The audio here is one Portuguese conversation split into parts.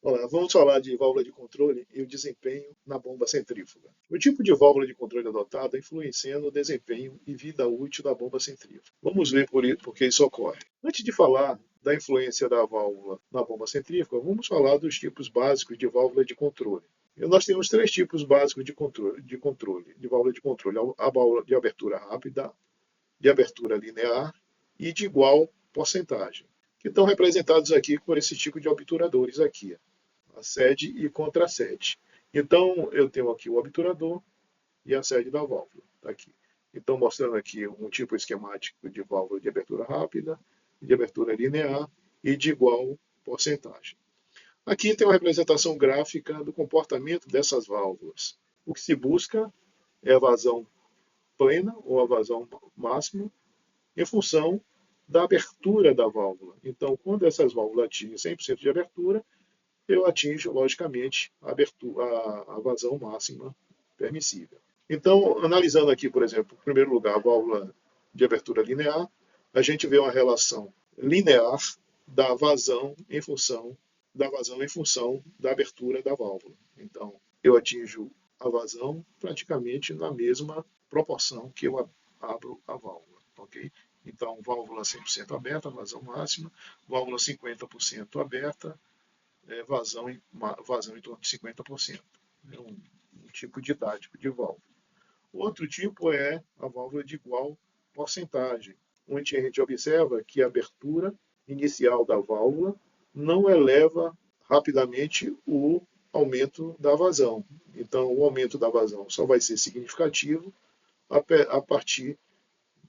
Olá, vamos falar de válvula de controle e o desempenho na bomba centrífuga. O tipo de válvula de controle adotada influencia no desempenho e vida útil da bomba centrífuga. Vamos ver por que isso ocorre. Antes de falar da influência da válvula na bomba centrífuga, vamos falar dos tipos básicos de válvula de controle. E nós temos três tipos básicos de válvula de controle: a válvula de abertura rápida, de abertura linear e de igual porcentagem, que estão representados aqui por esse tipo de obturadores aqui, a sede e contra-sede. Então, eu tenho aqui o obturador e a sede da válvula. Tá aqui. Então, mostrando aqui um tipo esquemático de válvula de abertura rápida, de abertura linear e de igual porcentagem. Aqui tem uma representação gráfica do comportamento dessas válvulas. O que se busca é a vazão plena ou a vazão máxima em função da abertura da válvula. Então, quando essas válvulas atingem 100% de abertura, eu atinjo, logicamente, a vazão máxima permissível. Então, analisando aqui, por exemplo, em primeiro lugar, a válvula de abertura linear, a gente vê uma relação linear da vazão em função da abertura da válvula. Então, eu atinjo a vazão praticamente na mesma proporção que eu abro a válvula, ok? Então, válvula 100% aberta, vazão máxima, válvula 50% aberta, vazão em torno de 50%. É um tipo didático de válvula. Outro tipo é a válvula de igual porcentagem, onde a gente observa que a abertura inicial da válvula não eleva rapidamente o aumento da vazão. Então, o aumento da vazão só vai ser significativo a partir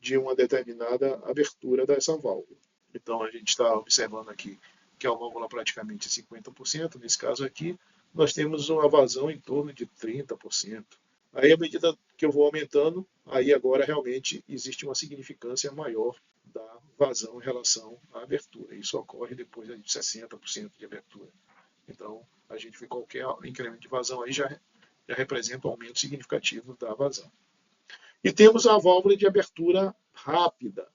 de uma determinada abertura dessa válvula. Então, a gente está observando aqui que é uma válvula praticamente 50%, nesse caso aqui, nós temos uma vazão em torno de 30%. Aí, à medida que eu vou aumentando, aí agora realmente existe uma significância maior da vazão em relação à abertura. Isso ocorre depois de 60% de abertura. Então, a gente vê qualquer incremento de vazão aí já representa um aumento significativo da vazão. E temos a válvula de abertura rápida,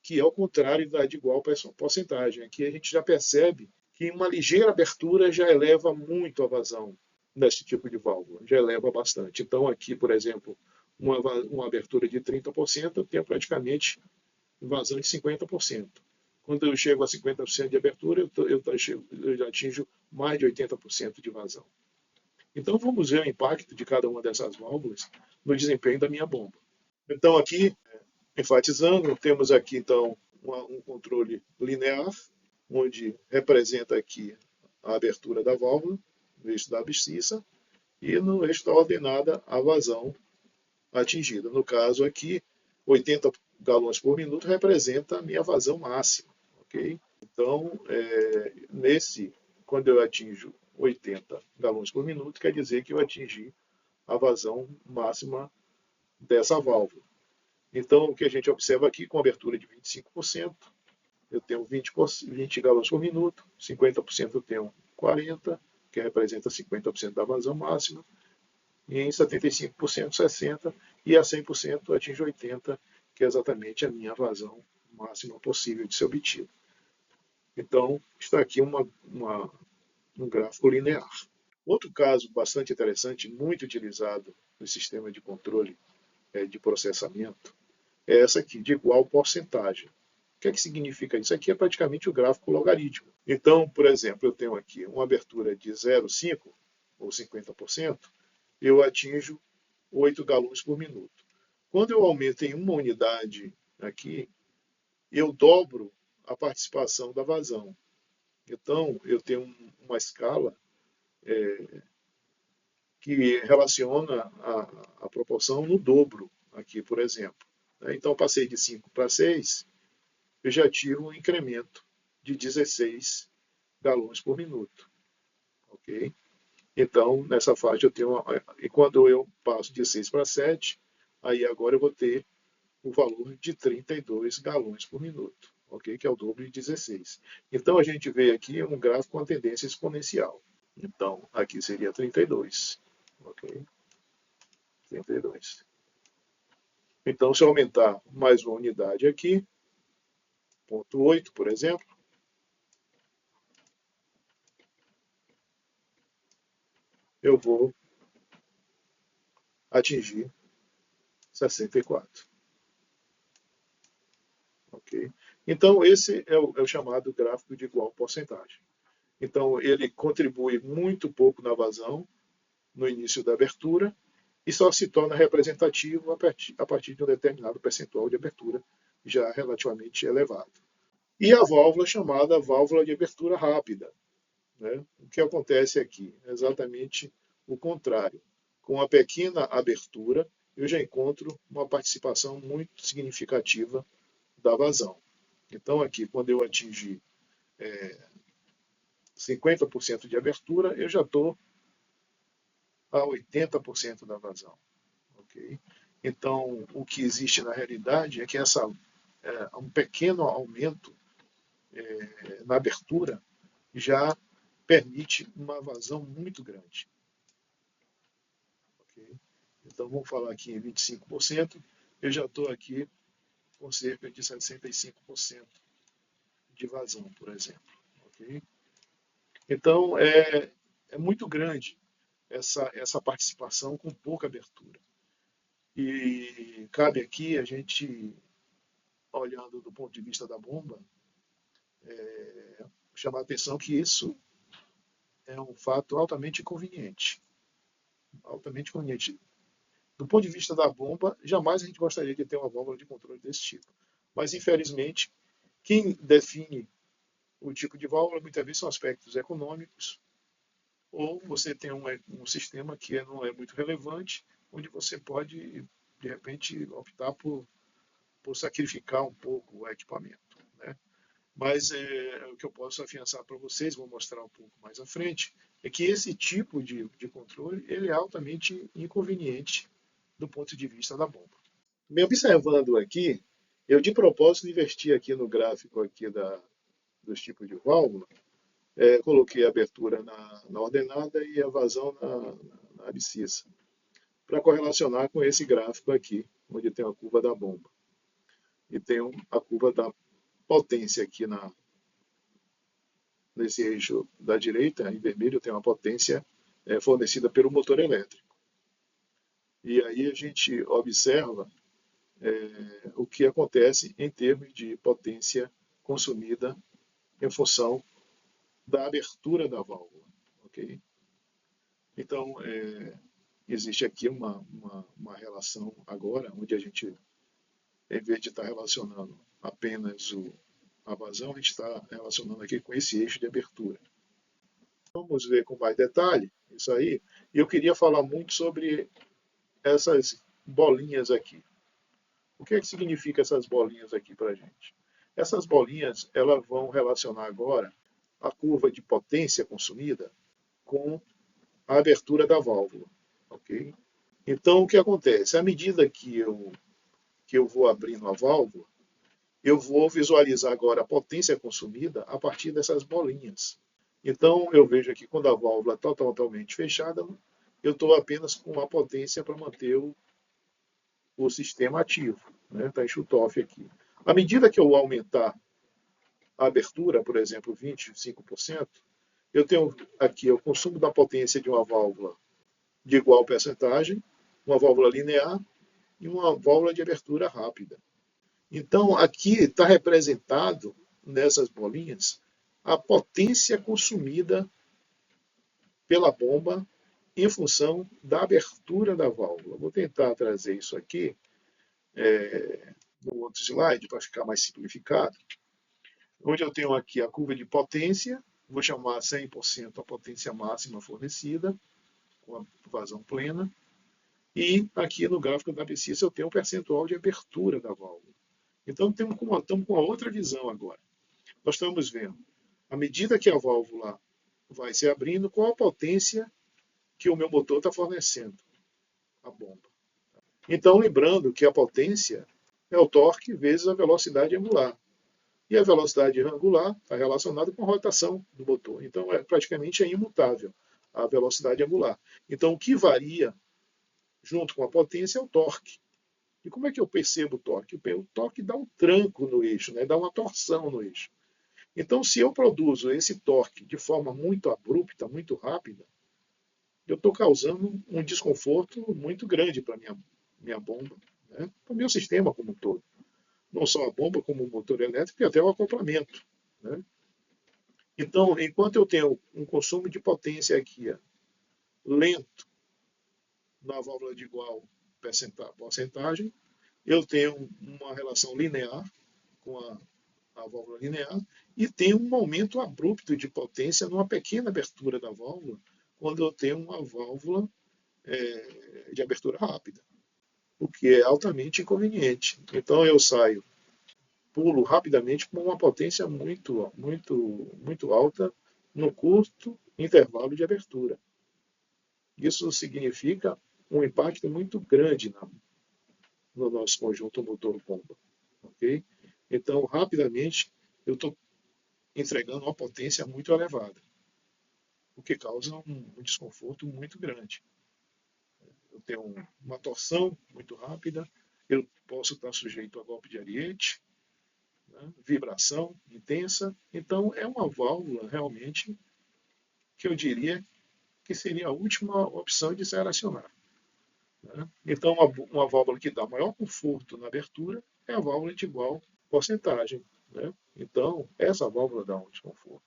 que é o contrário da de igual porcentagem. Aqui a gente já percebe que uma ligeira abertura já eleva muito a vazão nesse tipo de válvula, já eleva bastante. Então, aqui, por exemplo, uma abertura de 30%, eu tenho praticamente vazão de 50%. Quando eu chego a 50% de abertura, eu já atinjo mais de 80% de vazão. Então, vamos ver o impacto de cada uma dessas válvulas no desempenho da minha bomba. Então, aqui, enfatizando, temos aqui, então, um controle linear, onde representa aqui a abertura da válvula, no eixo da abscissa, e no eixo da ordenada a vazão atingida. No caso aqui, 80 galões por minuto representa a minha vazão máxima. Ok? Então, quando eu atinjo 80 galões por minuto, quer dizer que eu atingi a vazão máxima dessa válvula. Então, o que a gente observa aqui, com abertura de 25%, eu tenho 20 galões por minuto, 50% eu tenho 40, que representa 50% da vazão máxima, e em 75%, 60%, e a 100% eu atingo 80%, que é exatamente a minha vazão máxima possível de ser obtida. Então, está aqui um gráfico linear. Outro caso bastante interessante, muito utilizado no sistema de controle de processamento, é essa aqui, de igual porcentagem. O que é que significa isso? Aqui é praticamente o gráfico logarítmico. Então, por exemplo, eu tenho aqui uma abertura de 0,5 ou 50%, eu atinjo 8 galões por minuto. Quando eu aumento em uma unidade aqui, eu dobro a participação da vazão. Então, eu tenho uma escala que relaciona a proporção no dobro aqui, por exemplo. Então, passei de 5 para 6, eu já tive um incremento de 16 galões por minuto. Ok? Então, nessa faixa eu tenho. E quando eu passo de 6 para 7, aí agora eu vou ter o valor de 32 galões por minuto, ok? Que é o dobro de 16. Então, a gente vê aqui um gráfico com a tendência exponencial. Então, aqui seria 32, ok? 32. Então, se eu aumentar mais uma unidade aqui, 0,8, por exemplo, eu vou atingir 64. Ok? Então, esse é o chamado gráfico de igual porcentagem. Então, ele contribui muito pouco na vazão no início da abertura e só se torna representativo a partir de um determinado percentual de abertura já relativamente elevado. E a válvula chamada válvula de abertura rápida. Né? O que acontece aqui? É exatamente o contrário. Com a pequena abertura, eu já encontro uma participação muito significativa da vazão. Então, aqui, quando eu atingir 50% de abertura, eu já estou a 80% da vazão. Okay? Então, o que existe na realidade é que um pequeno aumento na abertura já permite uma vazão muito grande. Okay? Então, vamos falar aqui em 25%, eu já estou aqui com cerca de 65% de vazão, por exemplo. Okay? Então, é muito grande essa participação com pouca abertura. E cabe aqui a gente, olhando do ponto de vista da bomba, chamar a atenção que isso é um fato altamente inconveniente. Altamente inconveniente. Do ponto de vista da bomba, jamais a gente gostaria de ter uma válvula de controle desse tipo. Mas, infelizmente, quem define o tipo de válvula muitas vezes são aspectos econômicos, ou você tem um sistema que não é muito relevante, onde você pode, de repente, optar por sacrificar um pouco o equipamento. Né? Mas o que eu posso afiançar para vocês, vou mostrar um pouco mais à frente, é que esse tipo de controle ele é altamente inconveniente do ponto de vista da bomba. Me observando aqui, eu de propósito investi aqui no gráfico aqui dos tipos de válvula, coloquei a abertura na ordenada e a vazão na abscissa, para correlacionar com esse gráfico aqui, onde tem a curva da bomba. E tem a curva da potência aqui nesse eixo da direita, em vermelho, tem uma potência fornecida pelo motor elétrico. E aí a gente observa o que acontece em termos de potência consumida em função da abertura da válvula. Okay? Então, existe aqui uma relação agora, onde a gente, em vez de estar relacionando apenas a vazão, a gente está relacionando aqui com esse eixo de abertura. Vamos ver com mais detalhe isso aí. E eu queria falar muito sobre essas bolinhas aqui. O que é que significa essas bolinhas aqui para a gente? Essas bolinhas elas vão relacionar agora a curva de potência consumida com a abertura da válvula. Okay? Então, o que acontece? À medida que eu vou abrindo a válvula, eu vou visualizar agora a potência consumida a partir dessas bolinhas. Então, eu vejo aqui, quando a válvula está totalmente fechada, eu estou apenas com a potência para manter o sistema ativo. Está em shut-off aqui. À medida que eu aumentar a abertura, por exemplo, 25%, eu tenho aqui o consumo da potência de uma válvula de igual percentagem, uma válvula linear e uma válvula de abertura rápida. Então, aqui está representado, nessas bolinhas, a potência consumida pela bomba em função da abertura da válvula. Vou tentar trazer isso aqui no outro slide para ficar mais simplificado, onde eu tenho aqui a curva de potência, vou chamar 100% a potência máxima fornecida, com a vazão plena, e aqui no gráfico da abscissa eu tenho o percentual de abertura da válvula. Então estamos com uma outra visão agora. Nós estamos vendo, à medida que a válvula vai se abrindo, qual a potência que o meu motor está fornecendo à bomba. Então, lembrando que a potência é o torque vezes a velocidade angular. E a velocidade angular está relacionada com a rotação do motor. Então, praticamente imutável a velocidade angular. Então, o que varia junto com a potência é o torque. E como é que eu percebo o torque? O torque dá um tranco no eixo, né? Dá uma torção no eixo. Então, se eu produzo esse torque de forma muito abrupta, muito rápida, eu estou causando um desconforto muito grande para minha bomba, né? Para o meu sistema como um todo. Não só a bomba, como o motor elétrico e até o acoplamento, né? Então, enquanto eu tenho um consumo de potência aqui lento na válvula de igual porcentagem, eu tenho uma relação linear com a válvula linear e tenho um aumento abrupto de potência numa pequena abertura da válvula, quando eu tenho uma válvula de abertura rápida, o que é altamente inconveniente. Então eu saio, pulo rapidamente com uma potência muito alta no curto intervalo de abertura. Isso significa um impacto muito grande no nosso conjunto motor-bomba. Ok? Então, rapidamente, eu estou entregando uma potência muito elevada, o que causa um desconforto muito grande. Eu tenho uma torção muito rápida, eu posso estar sujeito a golpe de ariete, né, vibração intensa. Então, é uma válvula realmente que eu diria que seria a última opção de se acionar. Né? Então, uma válvula que dá maior conforto na abertura é a válvula de igual porcentagem. Né? Então, essa válvula dá um desconforto.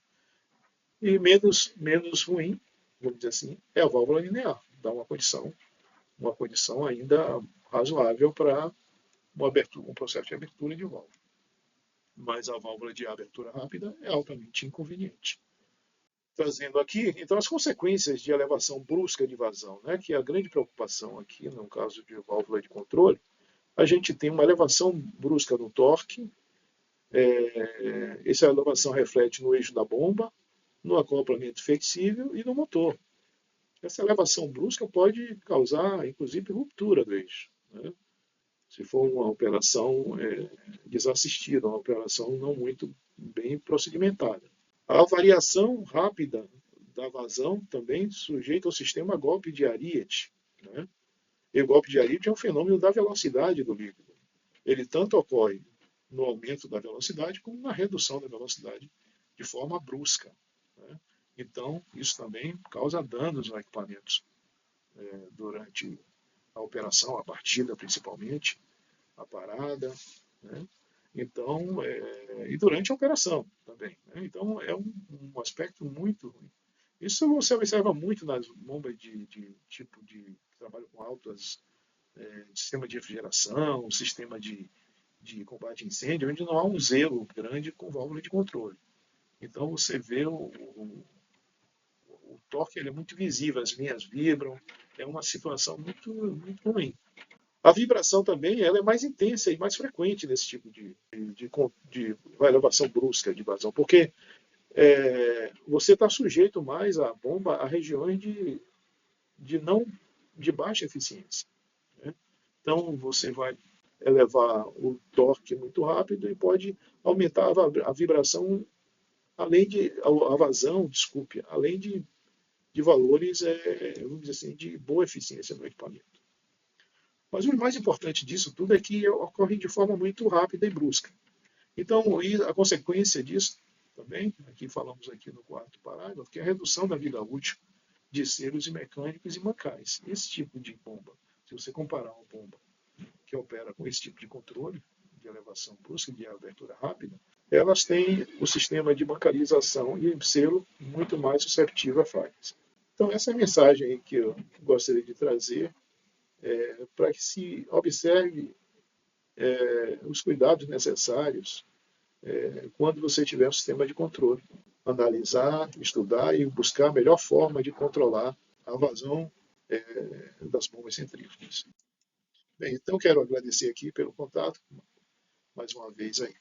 E menos ruim, vamos dizer assim, é a válvula linear. Dá uma condição ainda razoável para um processo de abertura de válvula. Mas a válvula de abertura rápida é altamente inconveniente. Trazendo aqui, então, as consequências de elevação brusca de vazão, né, que é a grande preocupação aqui, no caso de válvula de controle, a gente tem uma elevação brusca no torque, essa elevação reflete no eixo da bomba, no acoplamento flexível e no motor. Essa elevação brusca pode causar, inclusive, ruptura do eixo, né? Se for uma operação desassistida, uma operação não muito bem procedimentada. A variação rápida da vazão também sujeita ao sistema golpe de Ariete. Né? E o golpe de Ariete é um fenômeno da velocidade do líquido. Ele tanto ocorre no aumento da velocidade como na redução da velocidade de forma brusca. Né? Então, isso também causa danos a equipamentos durante a operação, a partida principalmente, a parada. Né? Então, e durante a operação também. Né? Então, é um aspecto muito ruim. Isso você observa muito nas bombas de tipo de trabalho com altas sistema de refrigeração, sistema de combate a incêndio, onde não há um zelo grande com válvula de controle. Então você vê o torque ele é muito visível, as linhas vibram, é uma situação muito ruim. A vibração também ela é mais intensa e mais frequente nesse tipo de elevação brusca de vazão, porque você está sujeito mais à bomba a regiões de baixa eficiência. Né? Então você vai elevar o torque muito rápido e pode aumentar a vibração a vazão, desculpe, além de valores, vamos dizer assim, de boa eficiência no equipamento. Mas o mais importante disso tudo é que ocorre de forma muito rápida e brusca. Então, a consequência disso também, aqui falamos aqui no quarto parágrafo, que é a redução da vida útil de selos e mecânicos e mancais. Esse tipo de bomba, se você comparar uma bomba que opera com esse tipo de controle, de elevação brusca, de abertura rápida, elas têm o sistema de bancarização e selo muito mais susceptível a falhas. Então, essa é a mensagem que eu gostaria de trazer para que se observe os cuidados necessários quando você tiver um sistema de controle. Analisar, estudar e buscar a melhor forma de controlar a vazão das bombas centrífugas. Bem, então quero agradecer aqui pelo contato mais uma vez aí.